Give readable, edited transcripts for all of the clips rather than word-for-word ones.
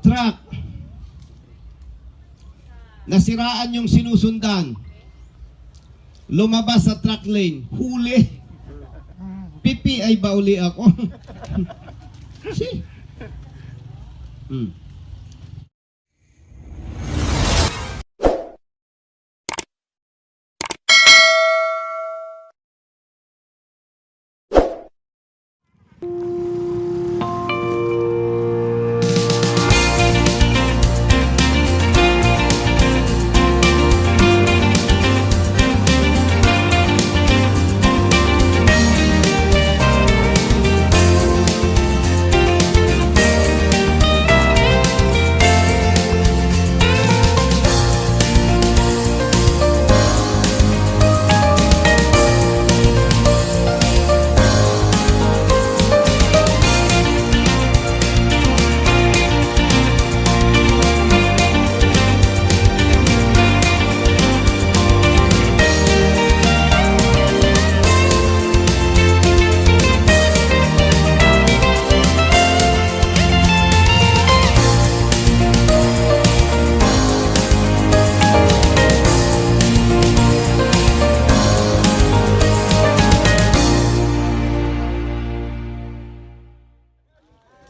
truck. Nasiraan yung sinusundan. Lumabas sa truck lane. Huli. Pipi ay bauli ako. See?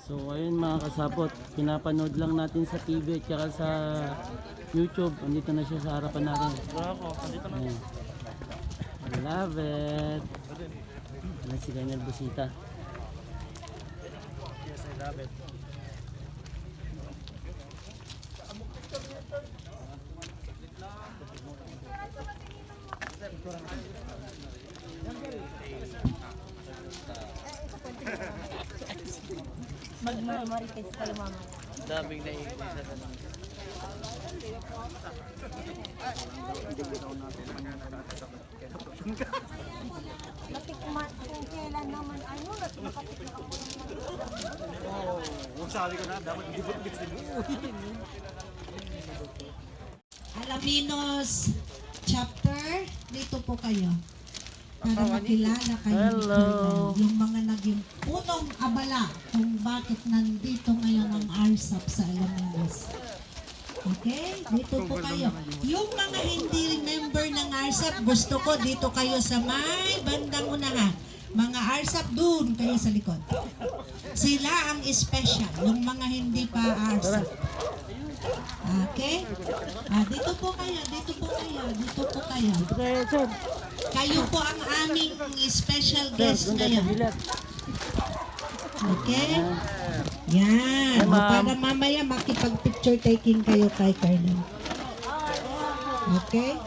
So ayun mga kasapot, pinapanood lang natin sa TV at saka sa YouTube. Andito na siya sa harapan natin. Ayan. I love it. Ayan si Daniel Busita. Yes, I love it. Magmarites kayo mamaya. Daming naiinis sa tanong. Natikman kung kailan naman ano, nakatikman ako. Oo, sabi ko na, dapat libot-libot sila. Alaminos chapter, dito po kayo. Para makilala kayo. Hello. Yung mga naging unang abala kung bakit nandito ngayon ang RSAP sa Alaminos. Okay? Dito po kayo. Yung mga hindi member ng RSAP, gusto ko dito kayo sa may bandang unahan. Mga RSAP, doon kayo sa likod. Sila ang special. Yung mga hindi pa RSAP. Okay? Dito po kayo, dito po kayo, dito po kayo. Kayo po ang aming special guest ngayon. Okay? Yan. Para mamaya makipag-picture taking kayo kay Colonel. Okay?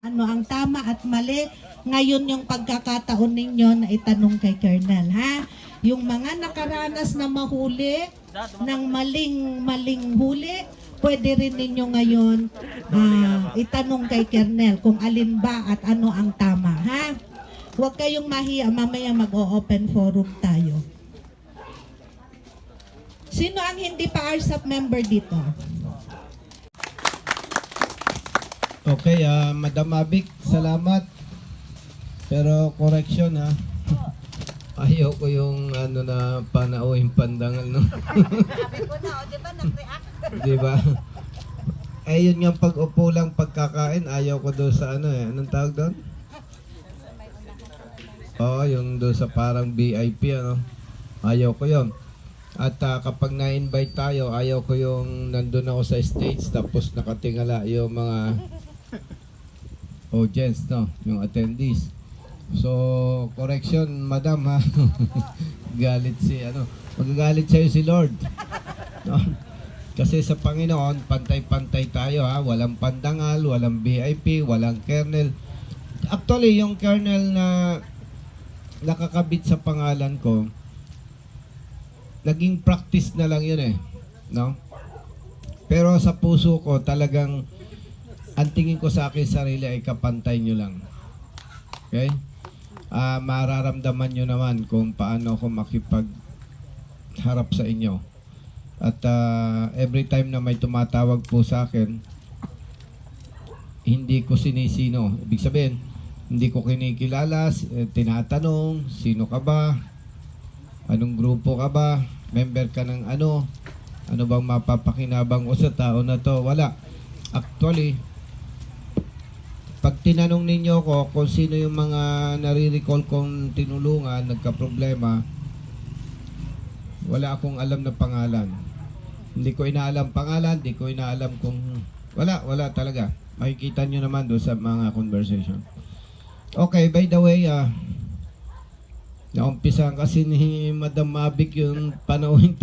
Ano ang tama at mali? Ngayon yung pagkakataon ninyo na itanong kay Colonel, ha? Yung mga nakaranas na mahuli ng maling huli, pwede rin ninyo ngayon itanong kay Colonel kung alin ba at ano ang tama, ha? Huwag kayong mahiya, mamaya mag-o-open forum tayo. Sino ang hindi pa RSAP member dito? Okay, Madam Abik, salamat. Pero correction ha. Ayaw ko yung ano na panauhin pandangal, no? Sabi ko na, di ba nag-react? Di ba? Eh, yun nga pag-upo lang pagkakain, ayaw ko doon sa ano eh. Anong tawag doon? Oo, yung doon sa parang VIP, ano? Ayaw ko yun. At kapag na-invite tayo, ayaw ko yung nandun ako sa stage tapos nakatingala yung mga audience, no? Yung attendees. So, correction, madam, ha? Galit si, ano? Magagalit sa'yo si Lord. No? Kasi sa Panginoon, pantay-pantay tayo, ha? Walang pandangal, walang VIP, walang kernel. Actually, yung kernel na nakakabit sa pangalan ko, naging practice na lang yun eh. No? Pero sa puso ko, talagang ang tingin ko sa akin sarili ay kapantay nyo lang. Okay? Mararamdaman nyo naman kung paano ako makipagharap sa inyo. At every time na may tumatawag po sa akin, hindi ko sinisino. Ibig sabihin, hindi ko kinikilala, tinatanong, sino ka ba? Anong grupo ka ba? member ka ng ano bang mapapakinabang ko sa tao na to? Wala. Actually, pag tinanong ninyo ko kung sino yung mga nare-recall kong tinulungan, nagka-problema, wala akong alam na pangalan. Hindi ko inaalam pangalan, hindi ko inaalam kung... Wala talaga. Makikita nyo naman doon sa mga conversation. Okay, by the way, naumpisahan kasi ni Madam Mavic yung panauhing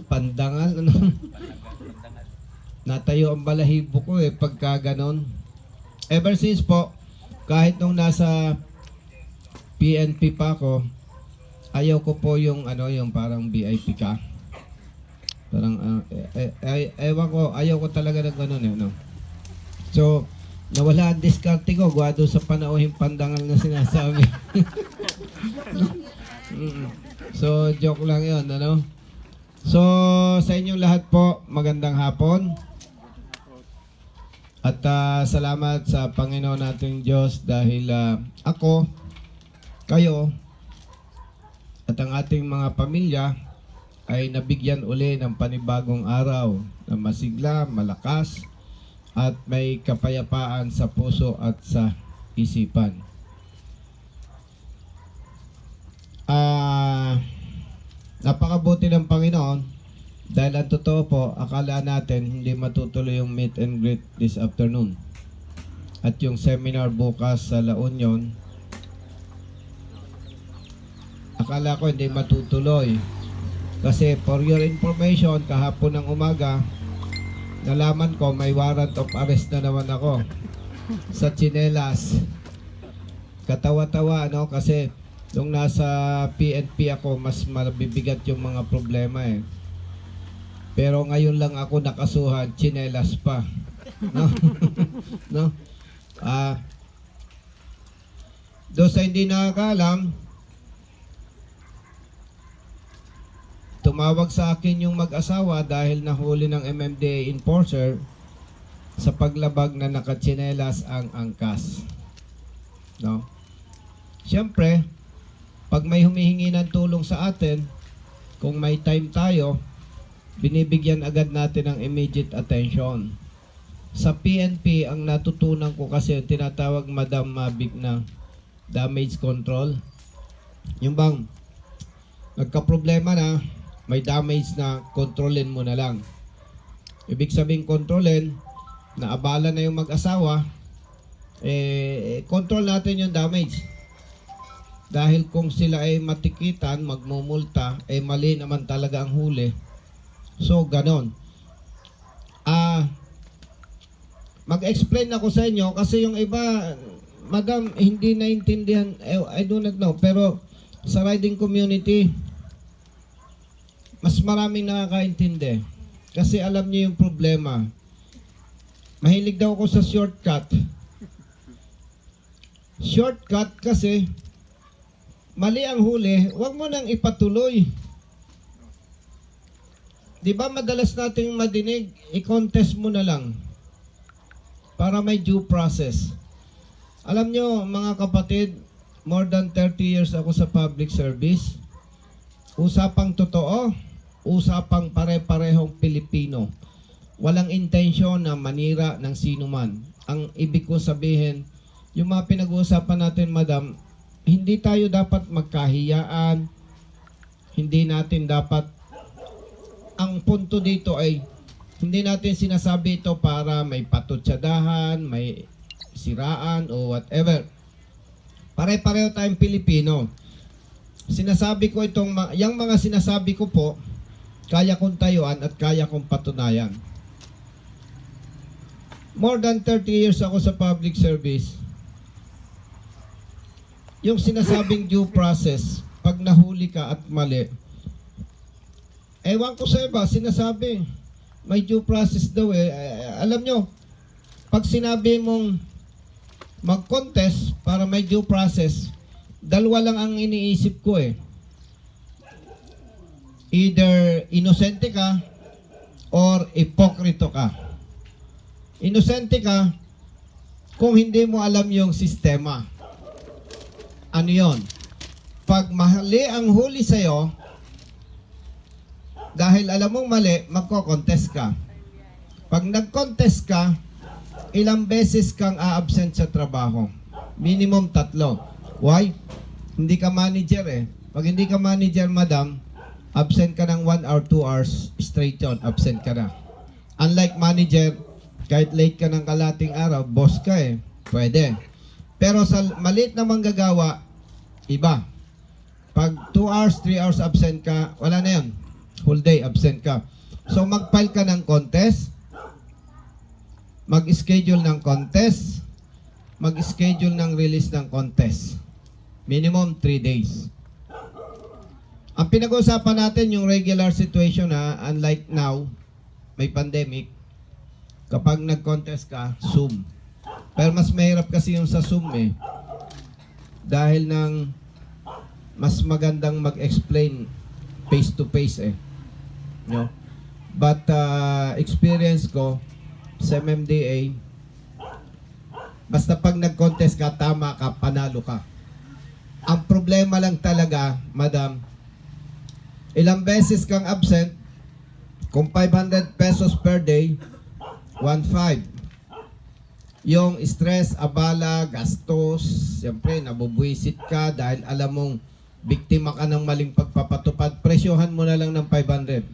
pandangal, Natayo ang balahibo ko pagka ganon. Ever since po, kahit nung nasa PNP pa ako, ayaw ko po yung yung parang VIP ka. Parang ewan ko, ayaw ko talaga ng ganun So, nawala ang diskarte ko guwado sa panauhing pandangal na sinasabi. So, joke lang 'yon, So, sa inyong lahat po, magandang hapon. At salamat sa Panginoon nating Diyos dahil ako, kayo, at ang ating mga pamilya ay nabigyan uli ng panibagong araw na masigla, malakas, at may kapayapaan sa puso at sa isipan. Napakabuti ng Panginoon. Dahil ang totoo po, akala natin hindi matutuloy yung meet and greet this afternoon. At yung seminar bukas sa La Union, akala ko hindi matutuloy. Kasi for your information, kahapon ng umaga, nalaman ko may warrant of arrest na naman ako sa tsinelas. Katawa-tawa, kasi nung nasa PNP ako, mas mabibigat yung mga problema Pero ngayon lang ako nakasuhan, tsinelas pa. Doon sa hindi nakakaalam, tumawag sa akin yung mag-asawa dahil nahuli ng MMDA enforcer sa paglabag na nakatsinelas ang angkas. Siyempre, pag may humihingi ng tulong sa atin, kung may time tayo, binibigyan agad natin ng immediate attention. Sa PNP, ang natutunan ko kasi tinatawag Madam Mavic na damage control. Yung bang nagka-problema na, may damage na, kontrolin mo na lang. Ibig sabihin kontrolin, na abala na yung mag-asawa, control natin yung damage. Dahil kung sila ay matikitan, magmumulta, mali naman talaga ang huli. So, ganon. Mag-explain ako sa inyo kasi yung iba, Madam, hindi naintindihan, I do not know, pero sa riding community, mas maraming nakakaintindi. Kasi alam niyo yung problema. Mahilig daw ako sa shortcut. Shortcut kasi, mali ang huli, huwag mo nang ipatuloy. Di ba madalas nating madinig, i-contest mo na lang para may due process. Alam nyo, mga kapatid, more than 30 years ako sa public service. Usapang totoo, usapang pare-parehong Pilipino. Walang intensyon na manira ng sino man. Ang ibig ko sabihin, yung mga pinag-uusapan natin, Madam, hindi tayo dapat magkahiyaan, hindi natin dapat. Ang punto dito ay hindi natin sinasabi ito para may patutsadahan, may siraan o whatever. Pare-pareho tayong Pilipino. Sinasabi ko yung mga sinasabi ko po, kaya kong tayuan at kaya kong patunayan. More than 30 years ako sa public service. Yung sinasabing due process, pag nahuli ka at mali, ewan ko sa iba, sinasabi, may due process daw Alam nyo, pag sinabi mong mag-contest para may due process, dalawa lang ang iniisip ko Either inosente ka or ipokrito ka. Inosente ka kung hindi mo alam yung sistema. Ano yon? Pag mahali ang huli sa'yo, dahil alam mong mali, magko-contest ka. Pag nag-contest ka, ilang beses kang a-absent sa trabaho? Minimum 3. Why? Hindi ka manager eh. Pag hindi ka manager, madam, absent ka ng 1 or 2 hours straight yun, absent ka na. Unlike manager, kahit late ka ng kalating araw, boss ka eh, pwede. Pero sa maliit na manggagawa, iba. Pag 2 hours, 3 hours absent ka, wala na yun. Whole day absent ka. So mag-file ka ng contest, mag-schedule ng contest, mag-schedule ng release ng contest. Minimum 3 days. Ang pinag-uusapan natin yung regular situation unlike now, may pandemic, kapag nag-contest ka, Zoom. Pero mas mahirap kasi yung sa Zoom eh. Dahil ng mas magandang mag-explain face to face eh. No? But experience ko sa MMDA, basta pag nag-contest ka, tama ka, panalo ka. Ang problema lang talaga, madam, ilang beses kang absent, kung 500 pesos per day, 1.5. Yung stress, abala, gastos, siyempre nabubuisit ka dahil alam mong biktima ka ng maling pagpapatupad, presyohan mo na lang ng 500.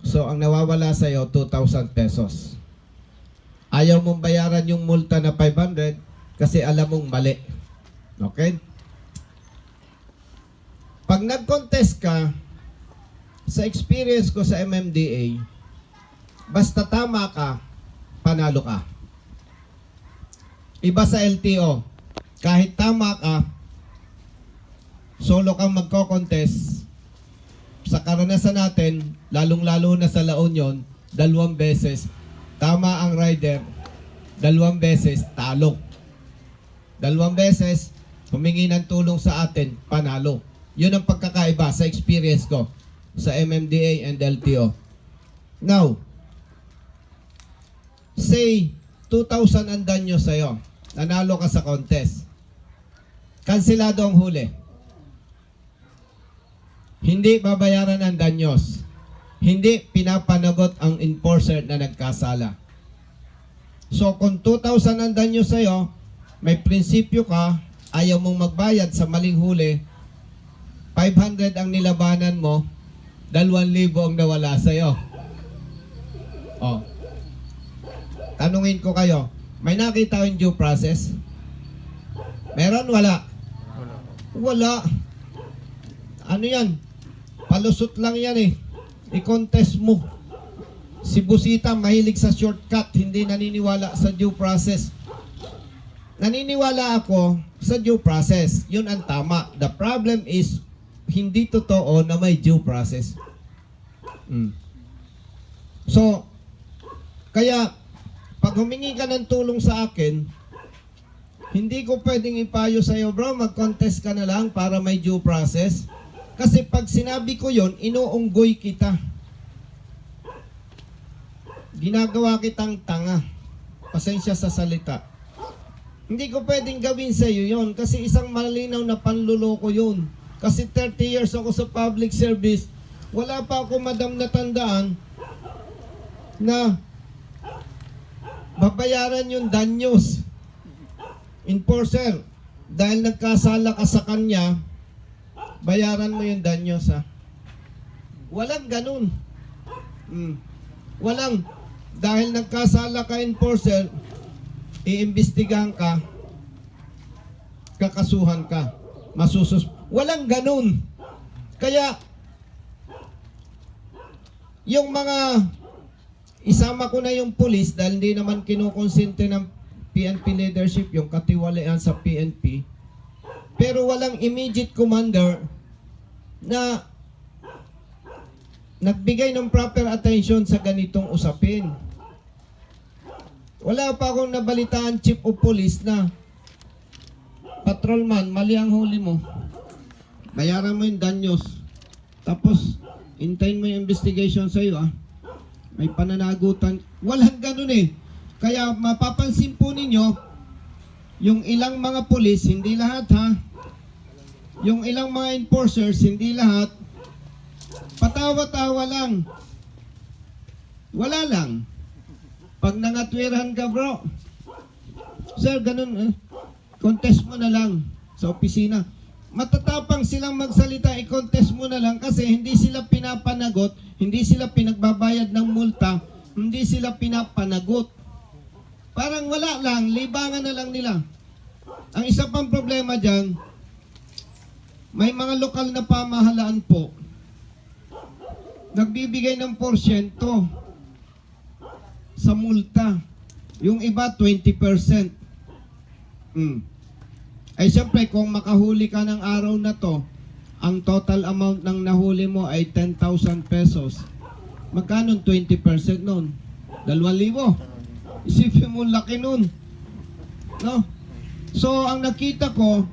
So, ang nawawala sa'yo, 2,000 pesos. Ayaw mong bayaran yung multa na 500 kasi alam mong mali. Okay? Pag nag-contest ka, sa experience ko sa MMDA, basta tama ka, panalo ka. Iba sa LTO, kahit tama ka, solo kang magko-contest, sa karanasan natin, lalong-lalo na sa La Union, 2 beses, tama ang rider, 2 beses, talo. 2 beses, humingi ng tulong sa atin, panalo. Yun ang pagkakaiba sa experience ko sa MMDA and LTO. Now, say, 2,000 ang danyo sa'yo. Nanalo ka sa contest. Kansilado ang huli. Hindi babayaran ang danyos. Hindi pinapanagot ang enforcer na nagkasala. So, kung 2,000 ang danyo sa'yo, may prinsipyo ka, ayaw mong magbayad sa maling huli, 500 ang nilabanan mo, 2,000 ang nawala sa'yo. Oh. Tanungin ko kayo, may nakita yung due process? Meron? Wala? Wala. Ano yan? Palusot lang yan eh. I-contest mo. Si Busita mahilig sa shortcut, hindi naniniwala sa due process. Naniniwala ako sa due process. Yun ang tama. The problem is, hindi totoo na may due process. So, kaya, pag humingi ka ng tulong sa akin, hindi ko pwedeng ipayo sa'yo, bro, mag-contest ka na lang para may due process. Kasi pag sinabi ko yon, inuunggoy kita. Ginagawa kitang tanga. Pasensya sa salita. Hindi ko pwedeng gawin sa'yo yon kasi isang malinaw na panluloko yun. Kasi 30 years ako sa public service, wala pa ako madam na tandaan na babayaran yung danyos. Enforcer, dahil nagkasala ka sa kanya, bayaran mo yung danyos ha. Walang ganun. Walang, dahil nagkasala ka enforcer, iimbestigahan ka, kakasuhan ka, masusus. Walang ganun. Kaya, yung mga, isama ko na yung police dahil hindi naman kinukonsente ng PNP leadership yung katiwalian sa PNP. Pero walang immediate commander na nagbigay ng proper attention sa ganitong usapin. Wala pa akong nabalitaan chief of police na patrolman, mali ang huli mo. Bayaran mo yung danyos. Tapos, hintayin mo yung investigation sa'yo May pananagutan. Walang ganun eh. Kaya mapapansin po ninyo, yung ilang mga pulis, hindi lahat ha. Yung ilang mga enforcers, hindi lahat. Patawa-tawa lang. Wala lang. Pag nangatwirahan ka, bro, sir, ganun, contest mo na lang sa opisina. Matatapang silang magsalita, i-contest mo na lang kasi hindi sila pinapanagot, hindi sila pinagbabayad ng multa, hindi sila pinapanagot. Parang wala lang, libangan na lang nila. Ang isa pang problema dyan, may mga lokal na pamahalaan po, nagbibigay ng porsyento sa multa. Yung iba, 20%. Ay siyempre, kung makahuli ka ng araw na to, ang total amount ng nahuli mo ay 10,000 pesos. Magkano 20% nun? 2,000. Isipin mo, laki nun. No? So, ang nakita ko,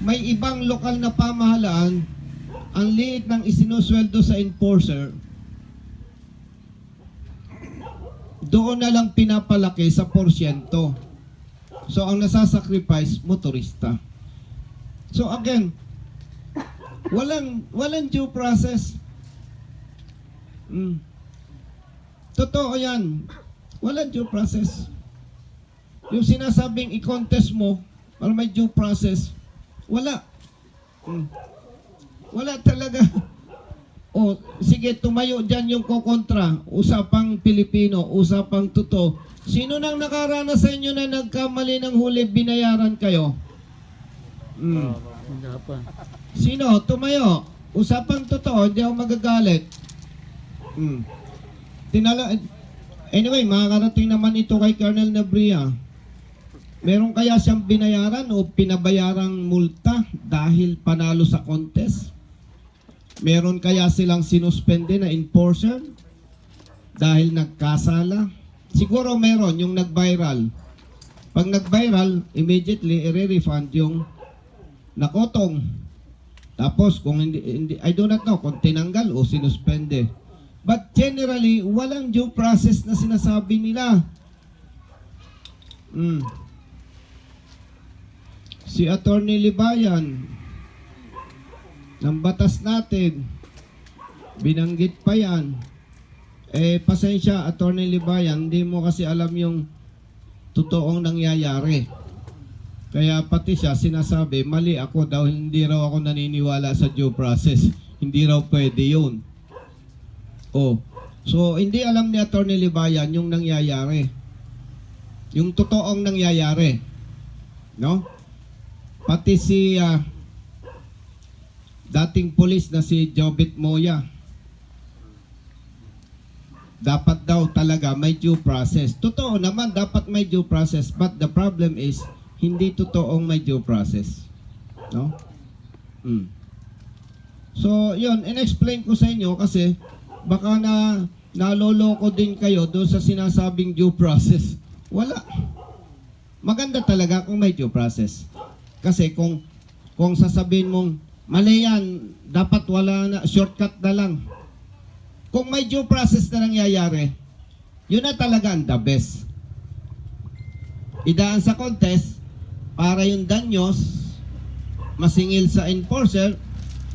may ibang lokal na pamahalaan, ang liit ng isinusweldo sa enforcer, doon na lang pinapalaki sa porsyento. So, ang nasasacrifice, motorista. So, again, walang due process. Totoo yan. Walang due process. Yung sinasabing i-contest mo, para may due process, wala. Wala talaga. O, sige, tumayo dyan yung kokontra. Usapang Pilipino, usapang totoo. Sino nang nakaranas sa inyo na nagkamali ng huli, binayaran kayo? Wala pa. Sino? Tumayo. Usapang totoo, hindi ako magagalit. Anyway, makakarating naman ito kay Colonel Nebria. Meron kaya siyang binayaran o pinabayarang multa dahil panalo sa contest? Meron kaya silang sinuspende na enforcer dahil nagkasala? Siguro meron yung nag-viral. Pag nag-viral, immediately i-refund yung nakotong. Tapos kung hindi, I do not know kung tinanggal o sinuspende. But generally, walang due process na sinasabi nila. Si Attorney Libayan ng batas natin, binanggit pa yan. Pasensya, Attorney Libayan, hindi mo kasi alam yung totoong nangyayari. Kaya pati siya sinasabi, mali ako daw, hindi raw ako naniniwala sa due process. Hindi raw pwede yun. So hindi alam ni Attorney Libayan yung nangyayari. Yung totoong nangyayari. No? Pati si dating pulis na si Jobit Moya, dapat daw talaga may due process. Totoo naman, dapat may due process. But the problem is, hindi totoong may due process. No? So, yun, in-explain ko sa inyo kasi baka naloloko din kayo doon sa sinasabing due process. Wala. Maganda talaga kung may due process. Kasi kung sasabihin mong, mali yan, dapat wala na, shortcut na lang. Kung may due process na nangyayari, yun na talaga ang the best. Idaan sa contest para yung danyos masingil sa enforcer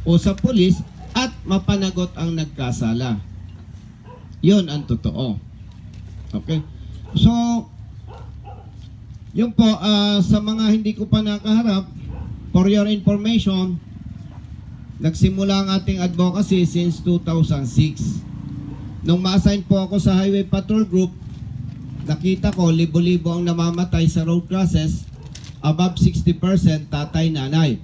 o sa pulis at mapanagot ang nagkasala. Yun ang totoo. Okay? So, yun po, sa mga hindi ko pa nakaharap, for your information, nagsimula ang ating advocacy since 2006. Nung ma-assign po ako sa Highway Patrol Group, nakita ko libo-libo ang namamatay sa road crosses, above 60% tatay-nanay.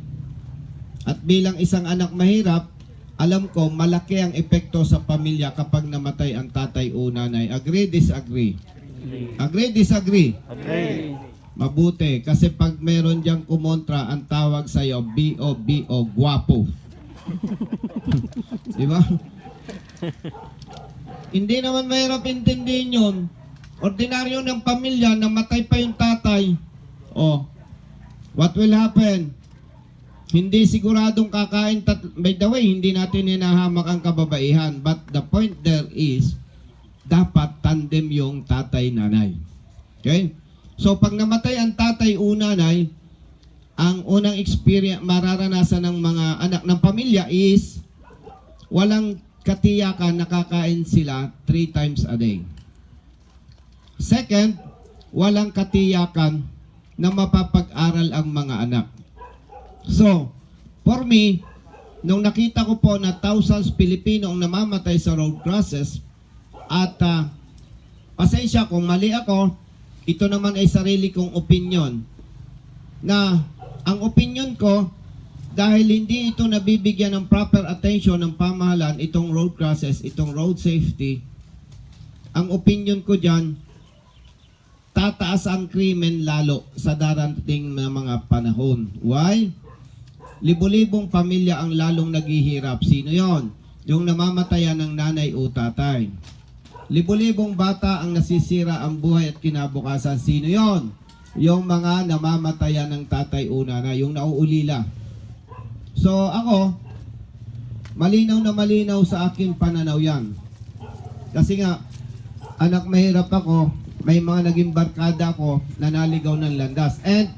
At bilang isang anak mahirap, alam ko malaki ang epekto sa pamilya kapag namatay ang tatay o nanay. Agree, disagree? Agree, disagree? Agree. Mabuti, kasi pag meron diyang kumontra, ang tawag sa'yo, B.O.B.O. Guwapo. Diba? Hindi naman mahirap intindihin yun. Ordinaryo ng pamilya, namatay pa yung tatay. What will happen? Hindi siguradong kakain. By the way, hindi natin hinahamak ang kababaihan. But the point there is, dapat tandem yung tatay-nanay. Okay? So, pag namatay ang tatay o nanay, ang unang experience, mararanasan ng mga anak ng pamilya is walang katiyakan nakakain sila 3 times a day. Second, walang katiyakan na mapapag-aral ang mga anak. So, for me, nung nakita ko po na thousands Pilipino ang namamatay sa road crosses, at pasensya kung mali ako, ito naman ay sarili kong opinion, na ang opinion ko, dahil hindi ito nabibigyan ng proper attention ng pamahalaan, itong road crosses, itong road safety, ang opinion ko dyan, tataas ang krimen lalo sa darating na mga panahon. Why? Libo-libong pamilya ang lalong naghihirap. Sino yon? Yung namamatayan ng nanay o tatay. Libo-libong bata ang nasisira ang buhay at kinabukasan. Sino yon? Yung mga namamatayan ng tatay o nanay, yung nauulila. So ako, malinaw na malinaw sa aking pananaw yan. Kasi nga, anak mahirap ako, may mga naging barkada ko na naligaw ng landas. And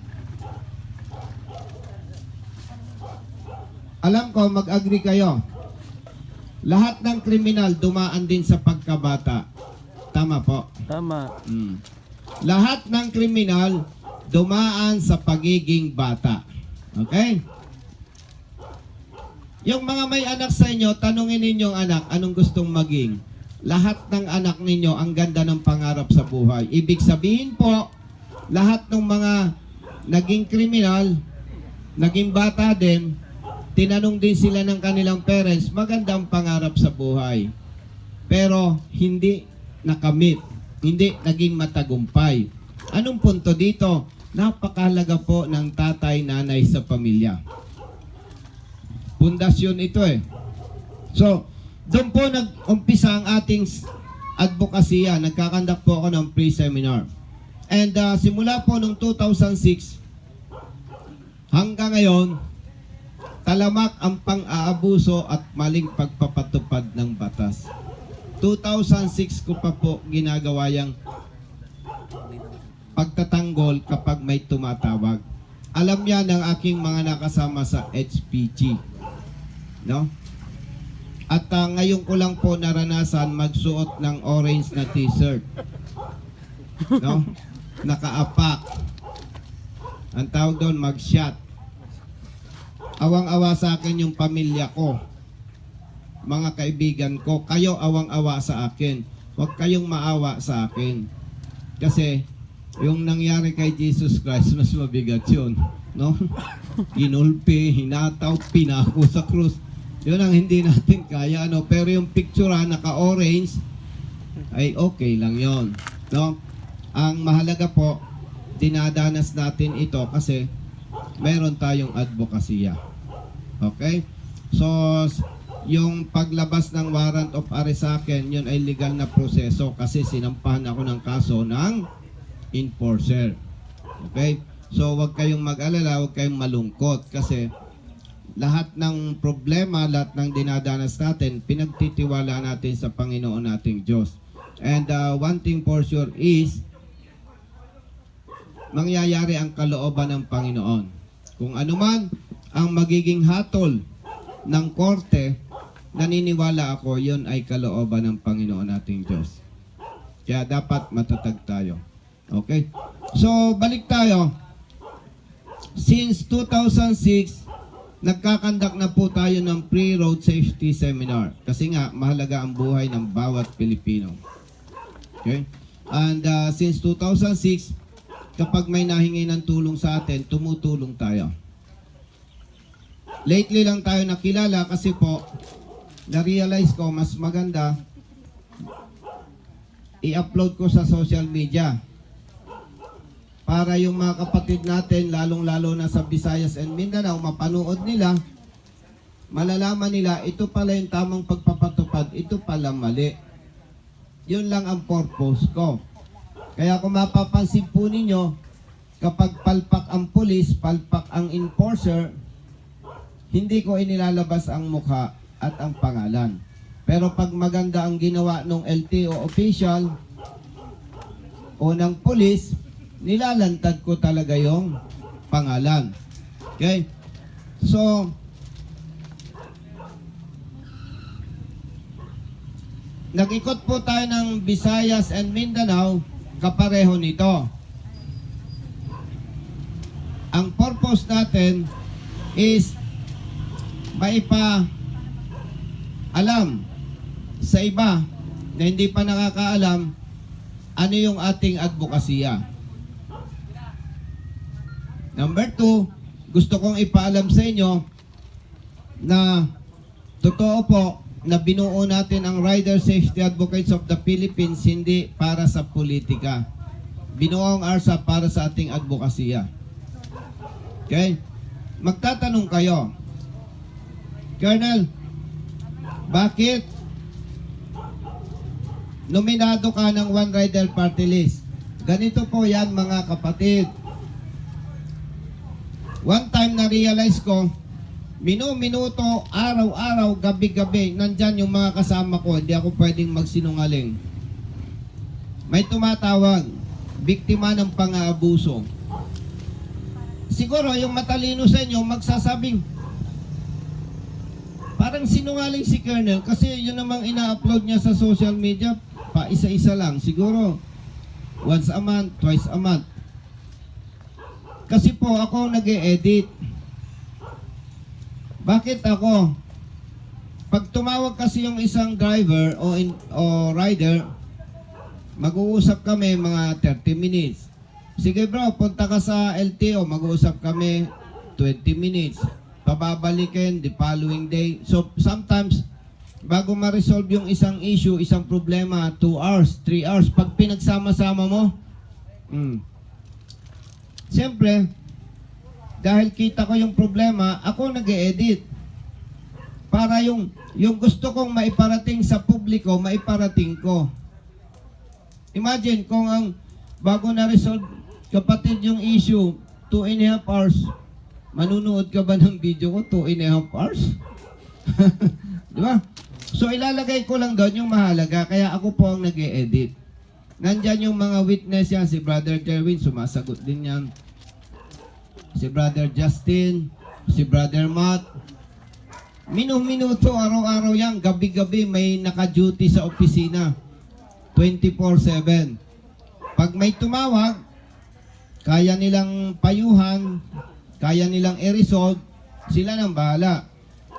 alam ko, mag-agree kayo. Lahat ng kriminal dumaan din sa pagkabata. Tama po. Tama. Lahat ng kriminal dumaan sa pagiging bata. Okay? Yung mga may anak sa inyo, tanungin ninyong anak, anong gustong maging? Lahat ng anak ninyo, ang ganda ng pangarap sa buhay. Ibig sabihin po, lahat ng mga naging kriminal, naging bata din, tinanong din sila ng kanilang parents, maganda ang pangarap sa buhay. Pero hindi nakamit, hindi naging matagumpay. Anong punto dito? Napakahalaga po ng tatay, nanay sa pamilya. Pundasyon ito eh. So, doon po nag-umpisa ang ating advokasya. Nagkakandak po ako ng pre-seminar. And simula po noong 2006 hanggang ngayon, talamak ang pang-aabuso at maling pagpapatupad ng batas. 2006 ko pa po ginagawa yung pagtatanggol kapag may tumatawag. Alam niya ng aking mga nakasama sa HPG. No? At ngayon ko lang po naranasan magsuot ng orange na t-shirt. No? Nakaapak. Ang tawag doon, mag-shot. Awang-awa sa akin yung pamilya ko. Mga kaibigan ko, kayo awang-awa sa akin. Huwag kayong maawa sa akin. Kasi yung nangyari kay Jesus Christ, mas mabigat yun. No? Inulpi, hinataw, pinako sa krus. Yun ang hindi natin kaya, ano. Pero yung picture naka-orange, ay okay lang yon, no? Ang mahalaga po, dinadanas natin ito kasi meron tayong advokasya. Okay? So, yung paglabas ng warrant of arrest sa akin, yun ay legal na proseso kasi sinampahan ako ng kaso ng enforcer. Okay? So, wag kayong mag-alala, wag kayong malungkot kasi lahat ng problema, lahat ng dinadanas natin, pinagtitiwala natin sa Panginoon nating Diyos. And one thing for sure is, mangyayari ang kalooban ng Panginoon. Kung ano man ang magiging hatol ng korte, naniniwala ako, yun ay kalooban ng Panginoon nating Diyos. Kaya dapat matatag tayo. Okay? So, balik tayo. Since 2006, nagkakandak na po tayo ng pre-road safety seminar. Kasi nga, mahalaga ang buhay ng bawat Pilipino. Okay? And since 2006, kapag may nahingi ng tulong sa atin, tumutulong tayo. Lately lang tayo nakilala kasi po, na-realize ko, mas maganda i-upload ko sa social media. Para yung mga kapatid natin, lalong-lalo na sa Visayas and Mindanao, mapanood nila, malalaman nila, ito pala yung tamang pagpapatupad, ito pala mali. Yun lang ang purpose ko. Kaya kung mapapansin po ninyo, kapag palpak ang pulis, palpak ang enforcer, hindi ko inilalabas ang mukha at ang pangalan. Pero pag maganda ang ginawa ng LTO official o ng pulis, nilalantad ko talaga yung pangalan. Okay? So, nag-ikot po tayo ng Visayas and Mindanao, kapareho nito. Ang purpose natin is alam sa iba na hindi pa nakakaalam ano yung ating advokasya. Number 2, gusto kong ipaalam sa inyo na totoo po na binuo natin ang Rider Safety Advocates of the Philippines hindi para sa politika. Binuo ang ARSA para sa ating advokasya. Okay? Magtatanong kayo, Colonel, bakit nominado ka ng One Rider Party List? Ganito po yan mga kapatid. One time na-realize ko, minuto, araw-araw, gabi-gabi, nandyan yung mga kasama ko, hindi ako pwedeng magsinungaling. May tumatawag, biktima ng pang-aabuso. Siguro yung matalino sa inyo, magsasabing, parang sinungaling si Colonel kasi yun namang ina-upload niya sa social media, pa isa-isa lang. Siguro, once a month, twice a month. Kasi po, ako nag-e-edit. Bakit ako? Pag tumawag kasi yung isang driver o rider, mag-uusap kami mga 30 minutes. Sige bro, punta ka sa LTO, mag-uusap kami 20 minutes. Pababalikin the following day. So sometimes, bago ma-resolve yung isang issue, isang problema, 2 hours, 3 hours. Pag pinagsama-sama mo, siyempre, dahil kita ko yung problema, ako nag-e-edit. Para yung gusto kong maiparating sa publiko, maiparating ko. Imagine kung ang bago na-resolve, kapatid, yung issue, 2.5 hours. Manunood ka ba ng video ko? 2.5 hours? Di ba? So ilalagay ko lang doon yung mahalaga. Kaya ako po ang nag-e-edit. Nandyan yung mga witness yan. Si Brother Terwin, sumasagot din yan. Si Brother Justin. Si Brother Matt. Minuto, araw-araw yan. Gabi-gabi may naka-duty sa opisina. 24/7. Pag may tumawag, kaya nilang payuhan, kaya nilang i-resolve, sila nang bahala.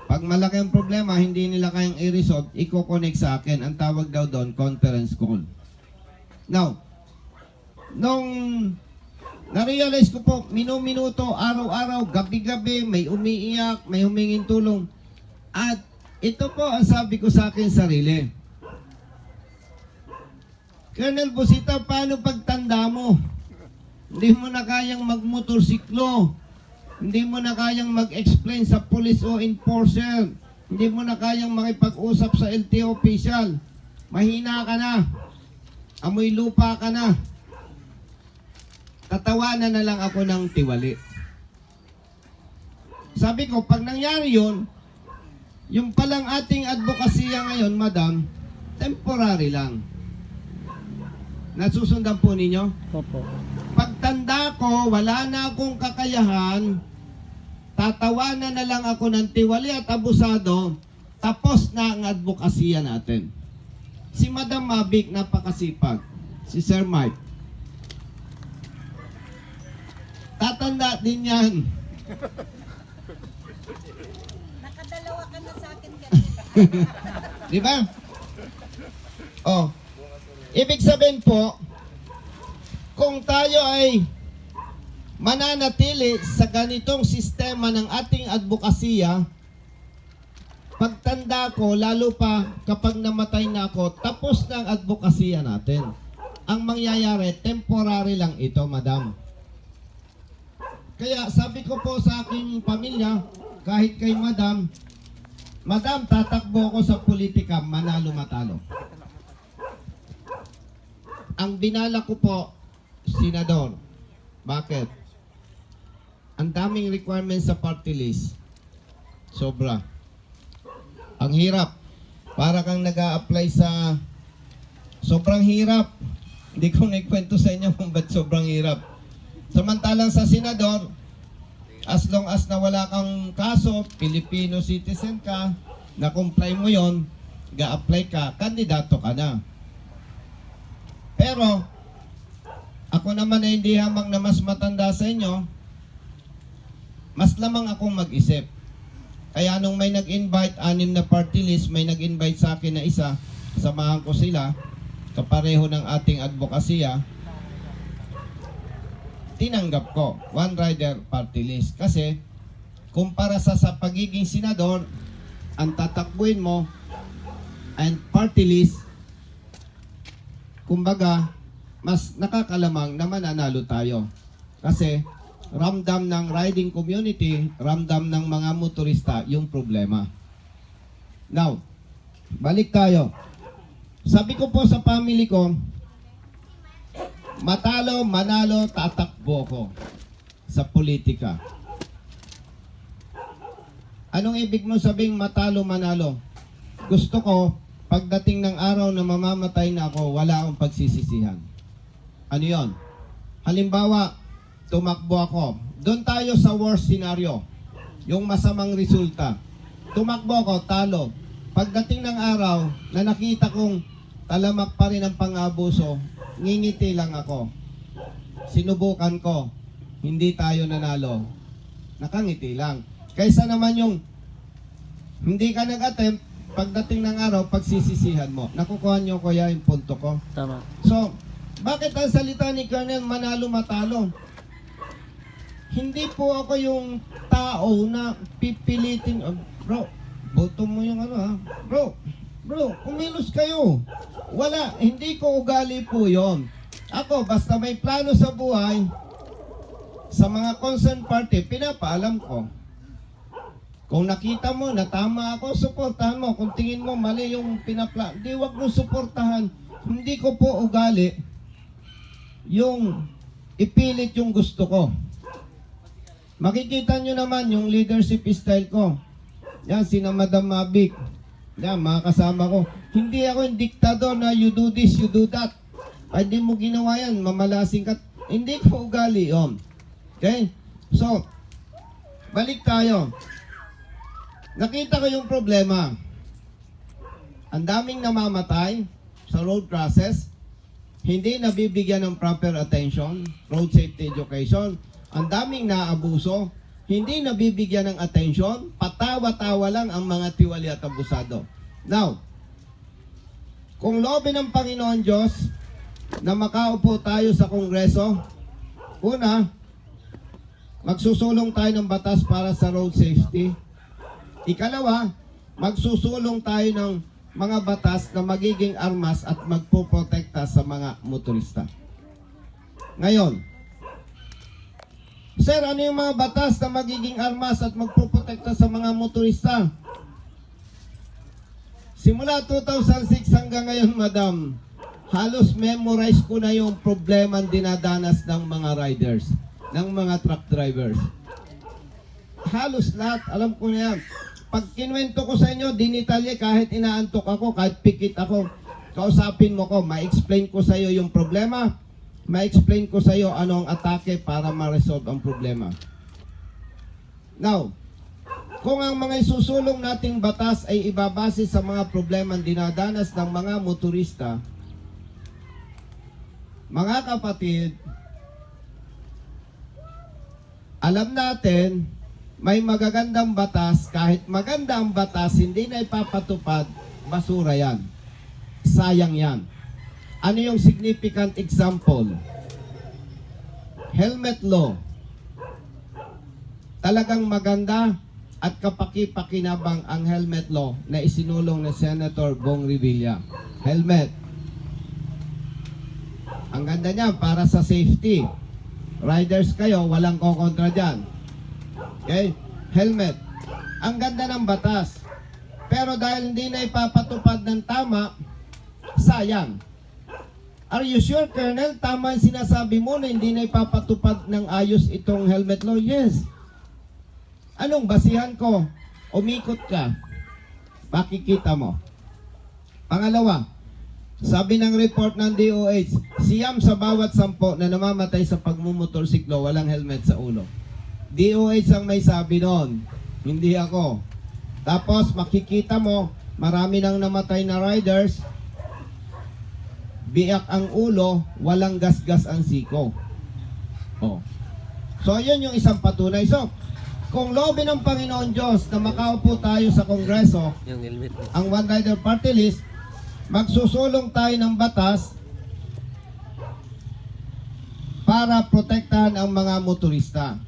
Pag malaki ang problema, hindi nila kayang i-resolve, i-connect sa akin. Ang tawag daw doon, conference call. Now, nung na-realize ko po, minuto, araw-araw, gabi-gabi, may umiiyak, may humingin tulong. At ito po ang sabi ko sa akin sarili. Colonel Busita, paano pagtanda mo? Hindi mo na kayang magmotorsiklo. Hindi mo na kayang mag-explain sa police o enforcer. Hindi mo na kayang makipag-usap sa LTO official. Mahina ka na. Amoy lupa ka na. Tatawanan na lang ako ng tiwali. Sabi ko, pag nangyari yun, yung palang ating advokasya ngayon, madam, temporary lang. Nasusundan po ninyo? Opo. Pagtanda ko, wala na akong kakayahan, tatawanan na lang ako ng tiwali at abusado, tapos na ang advokasya natin. Si Madam Mavic, napakasipag. Si Sir Mike. Tatanda din yan. Nakadalawa ka na sa akin kanina. Di ba? Oh. Ibig sabihin po, kung tayo ay mananatili sa ganitong sistema ng ating advokasya, pagtanda ko, lalo pa kapag namatay na ako, tapos na ang advokasya natin. Ang mangyayari, temporary lang ito, madam. Kaya sabi ko po sa aking pamilya, kahit kay madam, madam, tatakbo ko sa politika, manalo matalo. Ang binala ko po, senador. Bakit? Ang daming requirements sa party list. Sobra. Ang hirap. Para kang nag-a-apply sa... Sobrang hirap. Hindi ko naikwento sa inyo kung ba't sobrang hirap. Samantalang sa senador, as long as na wala kang kaso, Filipino citizen ka, na-comply mo yon, ga-apply ka, kandidato ka na. Pero, ako naman ay hindi hamang na mas matanda sa inyo, mas lamang akong mag-isip. Kaya nung may nag-invite, 6 na party list, may nag-invite sa akin na isa, samahan ko sila, kapareho ng ating advokasya, tinanggap ko, one rider party list. Kasi, kumpara sa pagiging senador, ang tatakbuhin mo, and party list, kumbaga, mas nakakalamang na mananalo tayo. Kasi, ramdam ng riding community, ramdam ng mga motorista yung problema. Now, balik tayo. Sabi ko po sa family ko, matalo, manalo, tatakbo ko sa politika. Anong ibig mo sabing matalo, manalo? Gusto ko, pagdating ng araw na mamamatay na ako, wala akong pagsisisihan. Ano yon? Halimbawa, tumakbo ako. Doon tayo sa worst scenario. Yung masamang resulta. Tumakbo ako, talo. Pagdating ng araw na nakita kong talamak pa rin ang pang-abuso, ngingiti lang ako. Sinubukan ko. Hindi tayo nanalo. Nakangiti lang. Kaysa naman yung hindi ka nag-attempt, pagdating ng araw, pagsisisihan mo. Nakukuha niyo ko yung punto ko. Tama. So, bakit ang salita ni Colonel manalo matalo? Hindi po ako yung tao na pipilitin. Oh, bro, boto mo yung ano ha. Bro, kumilos kayo. Wala, hindi ko ugali po yon. Ako, basta may plano sa buhay, sa mga concerned party, pinapaalam ko. Kung nakita mo na tama ako, suportahan mo. Kung tingin mo mali yung pinapla, di wag mo suportahan. Hindi ko po ugali yung ipilit yung gusto ko. Makikita nyo naman yung leadership style ko. Yan, sina Madam Mavic. Yan, mga kasama ko. Hindi ako yung diktador na you do this, you do that. Ay, di mo ginawa yan, mamalasing ka. Hindi ko ugali yun. Okay? So, balik tayo. Nakita ko yung problema. Ang daming namamatay sa road crashes, hindi nabibigyan ng proper attention, road safety education. Ang daming naabuso, hindi nabibigyan ng attention, patawa-tawa lang ang mga tiwali at abusado. Now, kung loobin ng Panginoon Diyos na makaupo tayo sa Kongreso, una, magsusulong tayo ng batas para sa road safety. Ikalawa, magsusulong tayo ng mga batas na magiging armas at magpoprotekta sa mga motorista. Ngayon, sir, ano yung mga batas na magiging armas at magpoprotekta sa mga motorista? Simula 2006 hanggang ngayon, madam, halos memorize ko na yung problema dinadanas ng mga riders, ng mga truck drivers. Halos lahat, alam ko na yan. Pag kinuwento ko sa inyo, dinitalye kahit inaantok ako, kahit pikit ako, kausapin mo ko, ma-explain ko sa iyo yung problema, ma-explain ko sa iyo ano ang atake para ma-resolve ang problema. Now, kung ang mga isusulong nating batas ay ibabase sa mga problema dinadanas ng mga motorista, mga kapatid, alam natin, may magagandang batas, kahit maganda ang batas, hindi na ipapatupad, basura yan. Sayang yan. Ano yung significant example? Helmet law. Talagang maganda at kapaki-pakinabang ang helmet law na isinulong ni Senator Bong Revilla. Helmet. Ang ganda niya para sa safety. Riders kayo, walang kokontra dyan. Okay? Helmet. Ang ganda ng batas. Pero dahil hindi na ipapatupad ng tama, sayang. Are you sure, Colonel? Tama yung sinasabi mo na hindi na ipapatupad ng ayos itong helmet law? Yes. Anong basihan ko? Umikot ka. Makikita mo. Pangalawa, sabi ng report ng DOH, siyam sa bawat 10 na namamatay sa pagmumotorsiklo, walang helmet sa ulo. DOH ang may sabi noon, hindi ako. Tapos makikita mo, marami nang namatay na riders, biyak ang ulo, walang gasgas ang siko. Oh. So, yun yung isang patunay. So, kung loobin ng Panginoon Diyos na makaupo tayo sa Kongreso, Yung helmet mo. ang One Rider Party List, magsusulong tayo ng batas para protektahan ang mga motorista.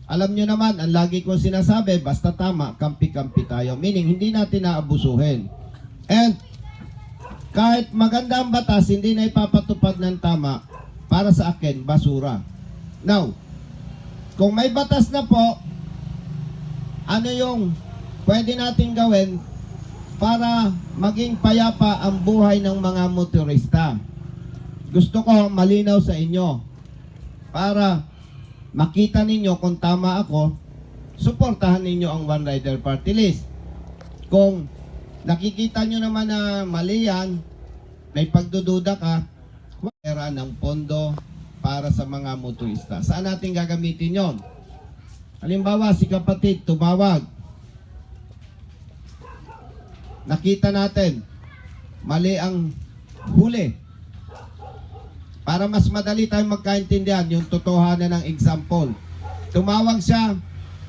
Alam nyo naman, ang lagi kong sinasabi, basta tama, kampi-kampi tayo. Meaning, hindi natin naabusuhin. And, kahit maganda ang batas, hindi na ipapatupad ng tama, para sa akin, basura. Now, kung may batas na po, ano yung pwede natin gawin para maging payapa ang buhay ng mga motorista? Gusto ko malinaw sa inyo para makita ninyo kung tama ako, suportahan ninyo ang One Rider Party List. Kung nakikita nyo naman na mali yan, may pagdududa ka, pera ng pondo para sa mga motorista. Saan natin gagamitin yon? Halimbawa, si kapatid tumawag. Nakita natin, mali ang huli. Para mas madali tayong magkaintindihan, yung totohanan ng example. Tumawag siya,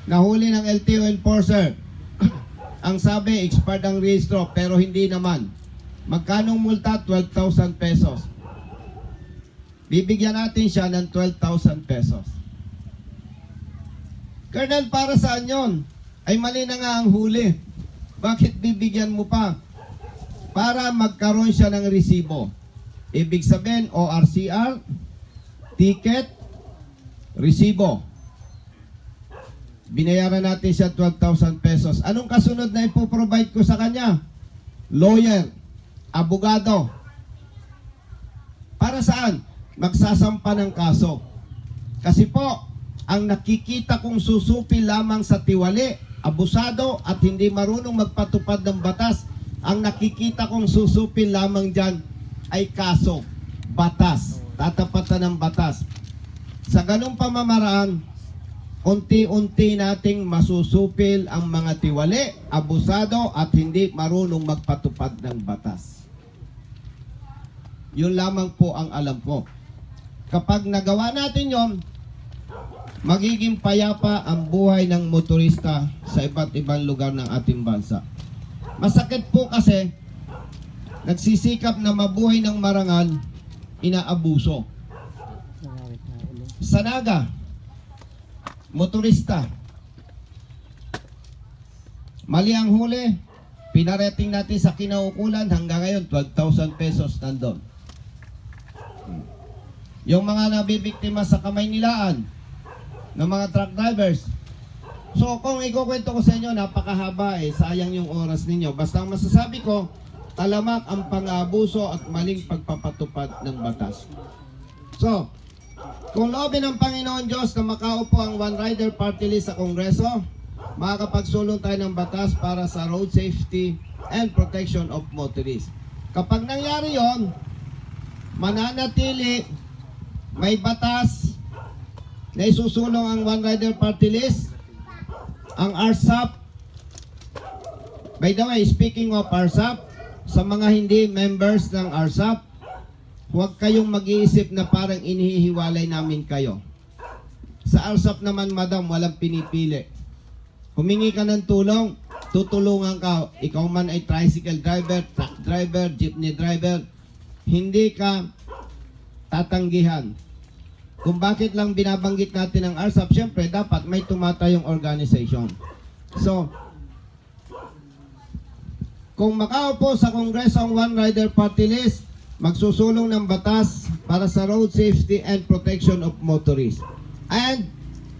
nahuli ng LTO enforcer. Ang sabi, expired ang rehistro, pero hindi naman. Magkanong multa? 12,000 pesos. Bibigyan natin siya ng 12,000 pesos. Colonel, para saan yon? Ay mali na nga ang huli. Bakit bibigyan mo pa? Para magkaroon siya ng resibo. Ibig sabihin, ORCR, ticket, resibo. Binayaran natin siya 12,000 pesos. Anong kasunod na ipoprovide ko sa kanya? Lawyer, abogado. Para saan? Magsasampa ng kaso. Kasi po, ang nakikita kong susupi lamang sa tiwali, abusado at hindi marunong magpatupad ng batas, ang nakikita kong susupi lamang dyan ay kaso, batas, tatapatan ng batas. Sa ganung pamamaraan, unti-unti nating masusupil ang mga tiwali, abusado at hindi marunong magpatupad ng batas. Yun lamang po ang alam ko. Kapag nagawa natin yon, magiging payapa ang buhay ng motorista sa iba't ibang lugar ng ating bansa. Masakit po kasi nagsisikap na mabuhay ng marangal, inaabuso. Sa Naga, motorista, mali ang huli, pinareting natin sa kinaukulan, hanggang ngayon 12,000 pesos nandun. Yung mga nabibiktima sa kamay nilaan ng mga truck drivers. So kung ikukwento ko sa inyo, napakahaba sayang yung oras ninyo. Basta ang masasabi ko, talamak ang pang-aabuso at maling pagpapatupad ng batas. So, kung loobin ng Panginoon Diyos na makaupo ang One Rider Party List sa Kongreso, makakapagsulong tayo ng batas para sa road safety and protection of motorists. Kapag nangyari yon, mananatili, may batas na isusulong ang One Rider Party List, ang RSAP. By the way, speaking of RSAP, sa mga hindi members ng RSAP, huwag kayong mag-iisip na parang inihiwalay namin kayo. Sa RSAP naman, madam, walang pinipili. Humingi ka ng tulong, tutulungan ka. Ikaw man ay tricycle driver, truck driver, jeepney driver, hindi ka tatanggihan. Kung bakit lang binabanggit natin ang RSAP, syempre dapat may tumatayong organization. So, kung makaupo sa Kongreso ang One Rider Party List, magsusulong ng batas para sa road safety and protection of motorists. And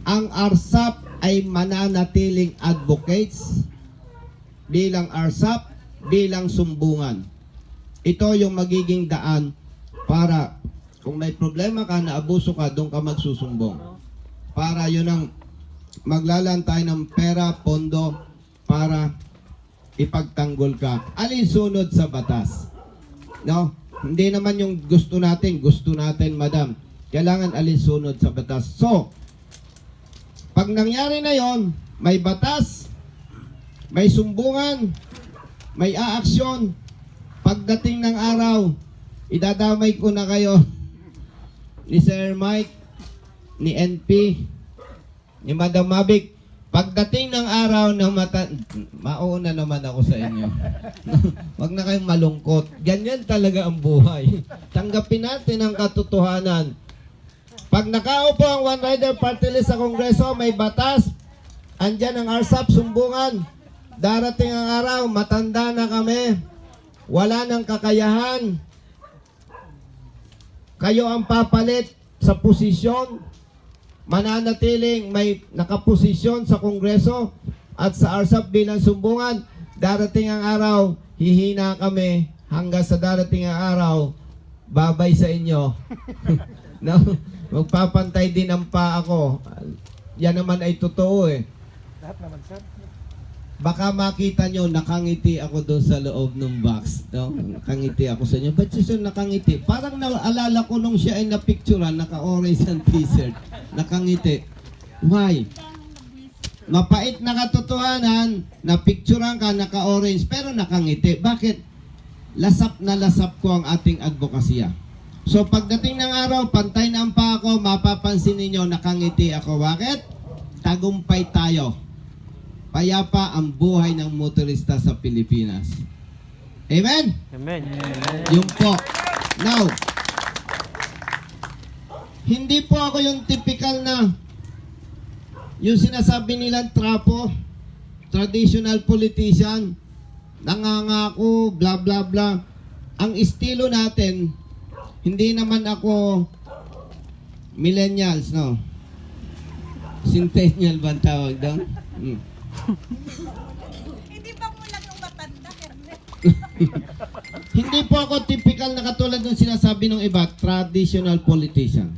ang RSAP ay mananatiling advocates bilang RSAP, bilang sumbungan. Ito yung magiging daan para kung may problema ka, naabuso ka, doon ka magsusumbong. Para yun ang maglalantay ng pera, pondo, para ipagtanggol ka. Alinsunod sa batas. No? Hindi naman yung gusto natin, madam. Kailangan alinsunod sa batas. So, pag nangyari na yon, may batas, may sumbungan, may aaksyon. Pagdating ng araw, idadamay ko na kayo ni Sir Mike, ni NP, ni Madam Mavic. Pagdating ng araw na mauna naman ako sa inyo. Huwag na kayong malungkot. Ganyan talaga ang buhay. Tanggapin natin ang katotohanan. Pag nakaupo ang One Rider Party List sa Kongreso, may batas, andyan ang RSAP, sumbungan. Darating ang araw, matanda na kami. Wala nang kakayahan. Kayo ang papalit sa posisyon. Mananatiling may nakaposisyon sa Kongreso at sa RSAP bilang sumbungan. Darating ang araw, hihina kami hanggang sa darating ang araw, babay sa inyo. No? Magpapantay din ang pa ako. Yan naman ay totoo eh. Lahat naman, sir. Baka makita nyo, nakangiti ako doon sa loob ng box. No? Nakangiti ako sa inyo. Ba't siya nakangiti? Parang naalala ko nung siya ay napicturean, naka-orange ang t-shirt. Nakangiti. Why? Mapait na katotohanan, napicturean ka, naka-orange, pero nakangiti. Bakit? Lasap na lasap ko ang ating advokasya. So pagdating ng araw, pantay na ang pa ako, mapapansin ninyo, nakangiti ako. Bakit? Tagumpay tayo. Payapa ang buhay ng motorista sa Pilipinas. Amen? Amen. Yun po. Now, hindi po ako yung typical na yung sinasabi nilang trapo, traditional politician, nangangako, bla bla bla. Ang estilo natin, hindi naman ako millennials, no? Centennial ba ang tawag doon? Hindi ba mo lang yung matanda, Ernest? Hindi po ako typical na katulad ng sinasabi ng iba, traditional politician.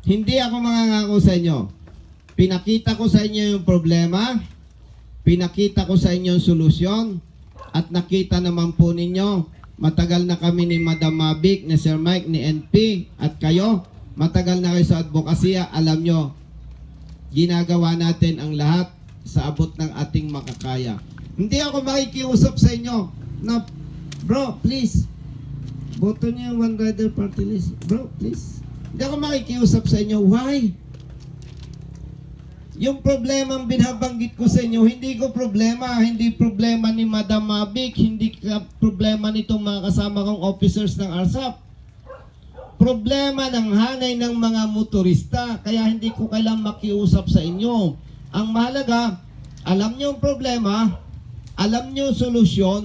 Hindi ako mangangako sa inyo. Pinakita ko sa inyo yung problema, pinakita ko sa inyo yung solusyon, at nakita naman po ninyo, matagal na kami ni Madam Mavic, ni Sir Mike, ni NP, at kayo, matagal na kayo sa advokasya, alam nyo, ginagawa natin ang lahat sa abot ng ating makakaya. Hindi ako makikiusap sa inyo na, bro, please, boto niyo yung One Rider Party List. Bro, please. Hindi ako makikiusap sa inyo. Why? Yung problema ang binabanggit ko sa inyo, hindi ko problema. Hindi problema ni Madam Mavic, hindi ka problema nitong mga kasama kong officers ng RSAP. Problema ng hanay ng mga motorista, kaya hindi ko kailangang makiusap sa inyo. Ang mahalaga, alam nyo ang problema, alam nyo ang solusyon,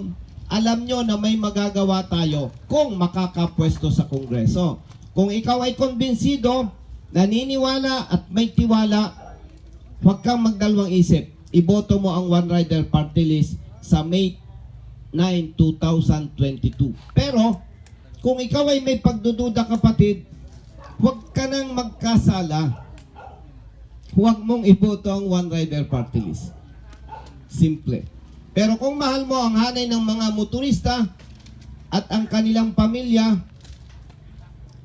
alam nyo na may magagawa tayo kung makakapwesto sa Kongreso. Kung ikaw ay kumbinsido, naniniwala at may tiwala, huwag kang magdalawang isip. Iboto mo ang One Rider Party List sa May 9, 2022. Pero, kung ikaw ay may pagdududa, kapatid, huwag ka nang magkasala. Huwag mong iboto ang One Rider Party List. Simple. Pero kung mahal mo ang hanay ng mga motorista at ang kanilang pamilya,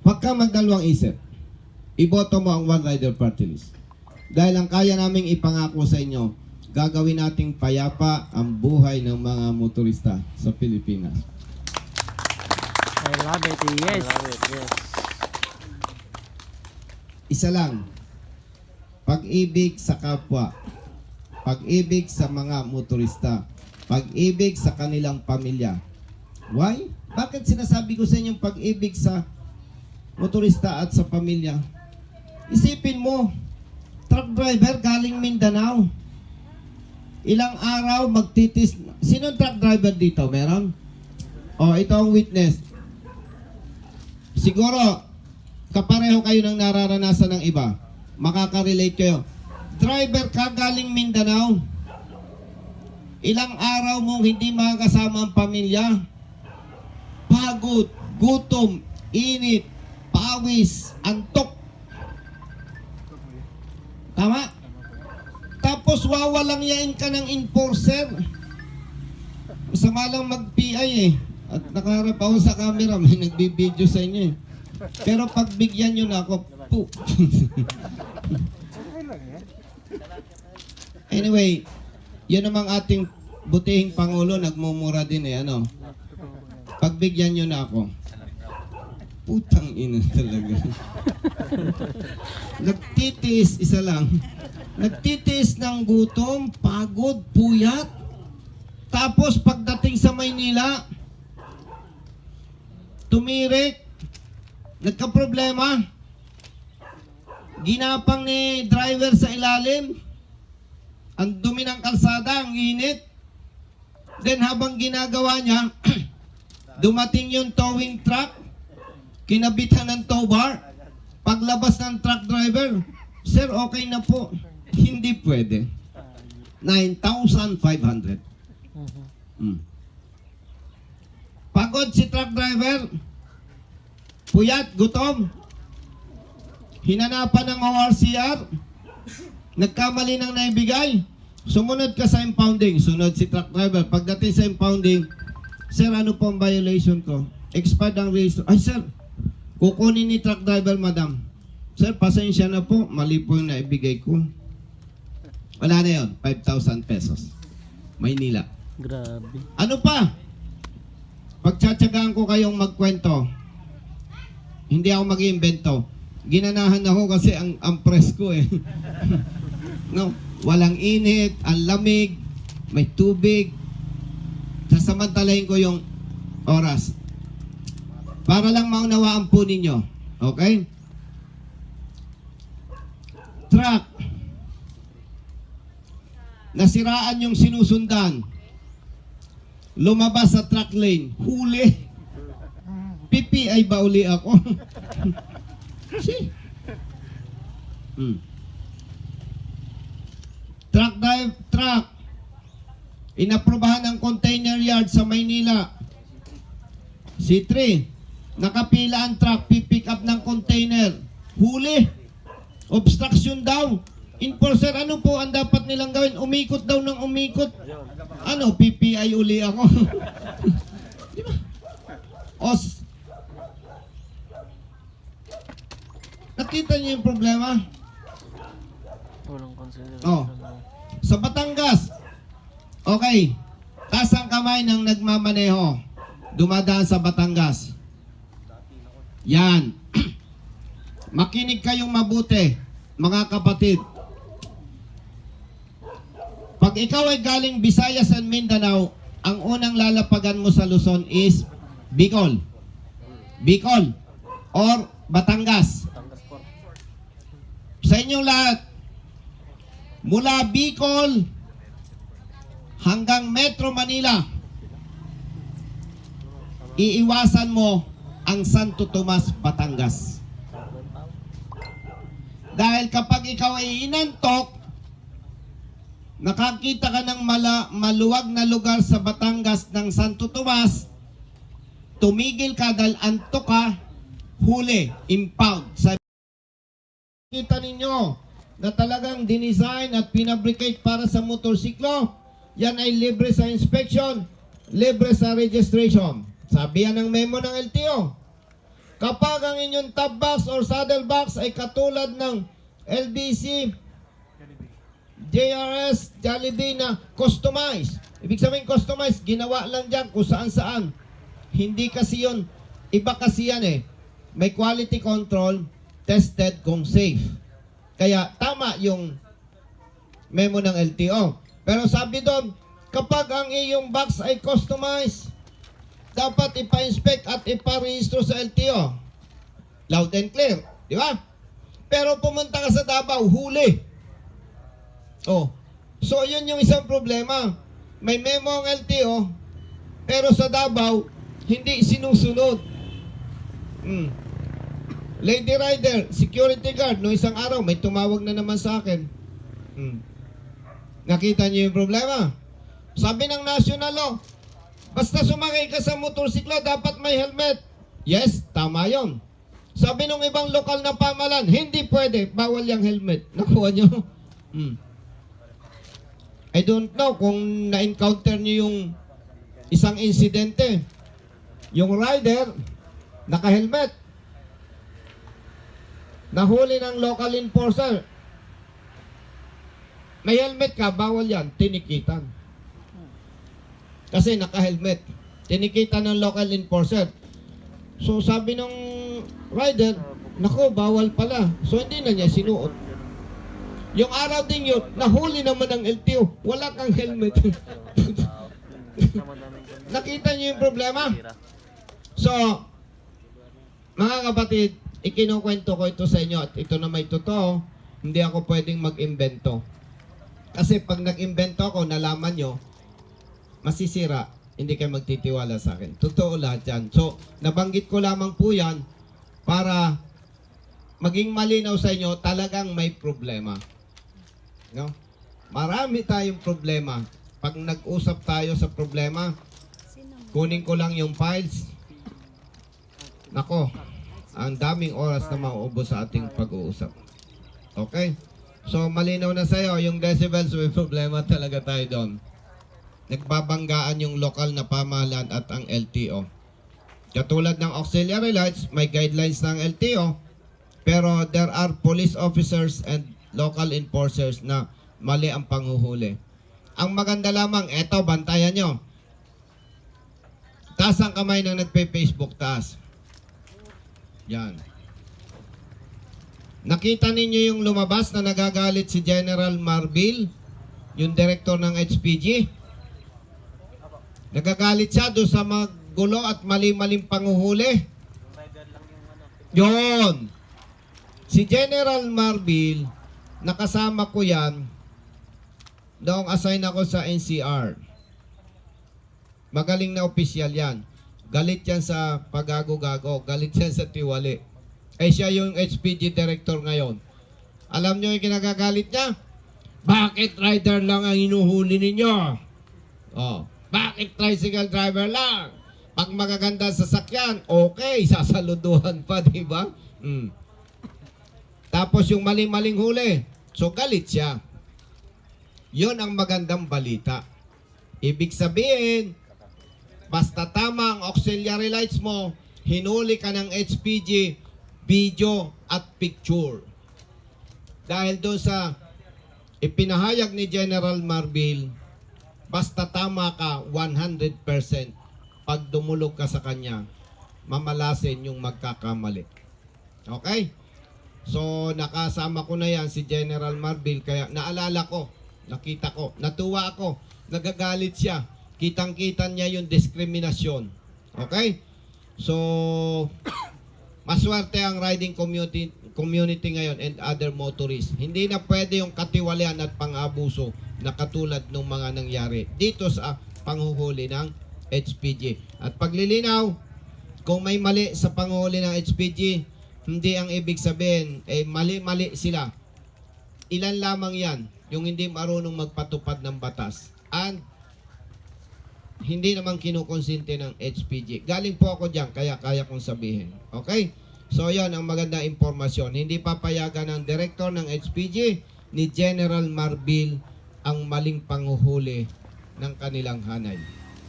huwag kang magdalawang isip. Iboto mo ang One Rider Party List. Dahil ang kaya naming ipangako sa inyo, gagawin nating payapa ang buhay ng mga motorista sa Pilipinas. I love it. Yes. Isa lang. Pag-ibig sa kapwa. Pag-ibig sa mga motorista. Pag-ibig sa kanilang pamilya. Why? Bakit sinasabi ko sa inyong pag-ibig sa motorista at sa pamilya? Isipin mo, truck driver galing Mindanao. Ilang araw magtitis. Sino truck driver dito? Meron? O, ito ang witness. Siguro, kapareho kayo ng nararanasan ng iba. Makaka-relate kayo. Driver ka galing Mindanao. Ilang araw mong hindi makakasama ang pamilya. Pagod, gutom, init, pawis, antok. Tama? Tapos wawalang yain ka ng enforcer. Masama lang mag-PI eh. At nakaharap ako sa camera, may nagbibideo sa inyo eh. Pero pagbigyan nyo na ako, poop. Anyway, yun namang ating butihing Pangulo, nagmumura din eh, ano. Pagbigyan nyo na ako. Putang ina talaga. Nagtitiis, isa lang. Nagtitiis ng gutom, pagod, puyat. Tapos pagdating sa Maynila, tumirik, nagka-problema. Ginapang ni driver sa ilalim. Ang dumi ng kalsada, ang init. Then habang ginagawa niya, dumating yung towing truck, kinabitan ng tow bar. Paglabas ng truck driver, sir, okay na po. Hindi pwede. 9,500. Pagod si truck driver. Puyat, gutom. Hinanapan ng ORCR. Nagkamali ng naibigay. Sumunod ka sa impounding. Sunod si truck driver. Pagdating sa impounding, sir, ano po ang violation ko? Expired ang register. Ay, sir, kukunin ni truck driver, madam. Sir, pasensya na po. Mali po yung naibigay ko. Wala na yun. 5,000 pesos. Maynila. Grabe. Ano pa? Pagtsatsagaan ko kayong magkwento. Hindi ako mag-iimbento. Ginanahan ako kasi ang presko eh. No, walang init, ang lamig, may tubig. Sasamantalahin ko yung oras. Para lang maunawaan po ninyo. Okay? Truck. Nasiraan yung sinusundan. Lumabas sa truck lane. Huli. PPI ba uli ako? See? Truck. Inaprobahan ng container yard sa Maynila. C3. Nakapila ang truck, pipick up ng container. Huli. Obstruction daw. Enforcer, ano po ang dapat nilang gawin? Umikot daw ng umikot. Ano, PPI uli ako. Di ba? Nakita niyo yung problema? Walang consideration. Oh. Sa Batangas. Okay. Taas ang kamay ng nagmamaneho. Dumadaan sa Batangas. Yan. Makinig kayong mabuti, mga kapatid. Pag ikaw ay galing Visayas and Mindanao, ang unang lalapagan mo sa Luzon is Bicol. Bicol or Batangas. Sa inyong lahat, mula Bicol hanggang Metro Manila, iiwasan mo ang Santo Tomas, Batangas. Dahil kapag ikaw ay inantok, nakakita ka ng maluwag na lugar sa Batangas ng Santo Tomas, tumigil ka dahil antok ka, huli, impound. Kita ninyo na talagang dinesign at pinabricate para sa motorsiklo, yan ay libre sa inspection, libre sa registration. Sabi yan ng memo ng LTO. Kapag ang inyong top box or saddle box ay katulad ng LBC, JRS, Jollibee na customized. Ibig sabihin customized, ginawa lang dyan kung saan-saan. Hindi kasi yun, iba kasi yan eh. May quality control, tested kung safe. Kaya tama yung memo ng LTO. Pero sabi doon, kapag ang iyong box ay customized, dapat ipa-inspect at ipa-rehistro sa LTO. Loud and clear, di ba? Pero pumunta ka sa Davao, huli. Oh. So yun yung isang problema. May memo ang LTO, pero sa Davao, hindi sinusunod. Lady Rider, security guard, no isang araw, may tumawag na naman sa akin. Nakita niyo yung problema? Sabi ng national law, basta sumakay ka sa motorsiklo, dapat may helmet. Yes, tama yon. Sabi ng ibang lokal na pamalan, hindi pwede, bawal yung helmet. Nakuha nyo? I don't know kung na-encounter nyo yung isang insidente. Yung rider, naka-helmet. Nahuli ng local enforcer. May helmet ka, bawal yan, tinikitan. Kasi naka-helmet. Tinikita ng local enforcer. So sabi ng rider, nako, bawal pala. So hindi na niya sinuot. Yung araw din yun, nahuli naman ng LTO. Wala kang helmet. Nakita niyo yung problema? So, mga kapatid, ikinukwento ko ito sa inyo at ito na may totoo, hindi ako pwedeng mag-imbento. Kasi pag nag-imbento ako, nalaman nyo, masisira, hindi kayo magtitiwala sa akin. Totoo lahat yan. So, nabanggit ko lamang po yan para maging malinaw sa inyo, talagang may problema. No? Marami tayong problema. Pag nag-usap tayo sa problema, kunin ko lang yung files. Nako, ang daming oras na mauubos sa ating pag-uusap. Okay? So, malinaw na sa'yo, yung decibels, may problema talaga tayo doon. Nagbabanggaan yung lokal na pamahalaan at ang LTO. Katulad ng auxiliary lights, may guidelines ng LTO, pero there are police officers and local enforcers na mali ang panghuhuli. Ang maganda lamang, eto, bantayan nyo. Taas ang kamay ng nagpe-Facebook, taas. Yan. Nakita ninyo yung lumabas na nagagalit si General Marbil, yung director ng HPG. Nagagalit siya doon sa magulo at mali-maling panguhuli. Yon. Si General Marbil, nakasama ko yan noong assign ako sa NCR. Magaling na opisyal yan. Galit yan sa pagago-gago. Galit yan sa tiwali. Eh siya yung HPG director ngayon. Alam nyo yung kinagagalit niya? Bakit rider lang ang inuhuli ninyo? Oh, bakit tricycle driver lang? Pag magaganda sasakyan, okay, sasaluduhan pa, di ba? Tapos yung maling-maling huli, so galit siya. Yon ang magandang balita. Ibig sabihin, basta tama ang auxiliary lights mo, hinuli ka ng HPG, video at picture. Dahil doon sa ipinahayag ni General Marbil, basta tama ka 100%, pag dumulog ka sa kanya, mamalasin yung magkakamali. Okay? So, nakasama ko na yan si General Marbil, kaya naalala ko, nakita ko, natuwa ako, nagagalit siya. Kitang-kita niya yung diskriminasyon. Okay? So, maswerte ang riding community ngayon and other motorists. Hindi na pwede yung katiwalian at pang-abuso na katulad ng mga nangyari dito sa panghuhuli ng HPG. At paglilinaw, kung may mali sa panghuhuli ng HPG, hindi ang ibig sabihin, mali-mali sila. Ilan lamang yan, yung hindi marunong magpatupad ng batas. And hindi naman kinukonsinte ng HPG. Galing po ako dyan, kaya kaya kong sabihin. Okay? So, yan ang maganda impormasyon. Hindi papayagan ng director ng HPG ni General Marbil ang maling panghuhuli ng kanilang hanay.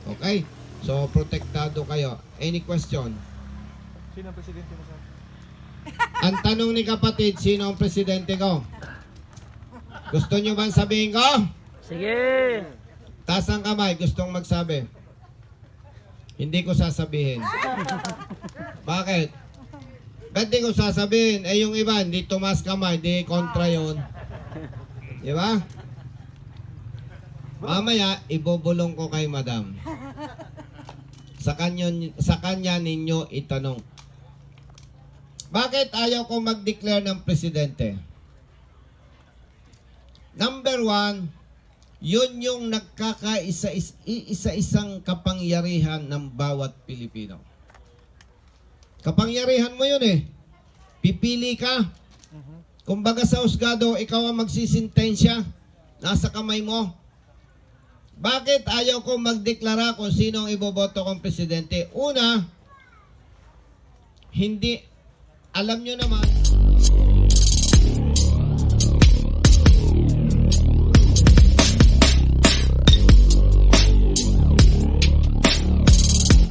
Okay? So, protektado kayo. Any question? Sino ang presidente mo, sir? Ang tanong ni kapatid, sino ang presidente ko? Gusto nyo ba sabihin ko? Sige! Taas ang kamay, gustong magsabi. Hindi ko sasabihin. Bakit? Ba't di ko sasabihin? Eh yung iba, hindi tumas kamay, di kontra yun. Di ba? Mamaya, ibubulong ko kay madam. Sa kanya ninyo itanong. Bakit ayaw ko mag-declare ng presidente? Number one, yun yung nagkakaisa-isang kapangyarihan ng bawat Pilipino. Kapangyarihan mo yun eh. Pipili ka. Kumbaga sa husgado, ikaw ang magsisintensya. Nasa kamay mo. Bakit ayaw ko magdeklara kung sino ang iboboto kong presidente? Una, hindi, alam nyo naman,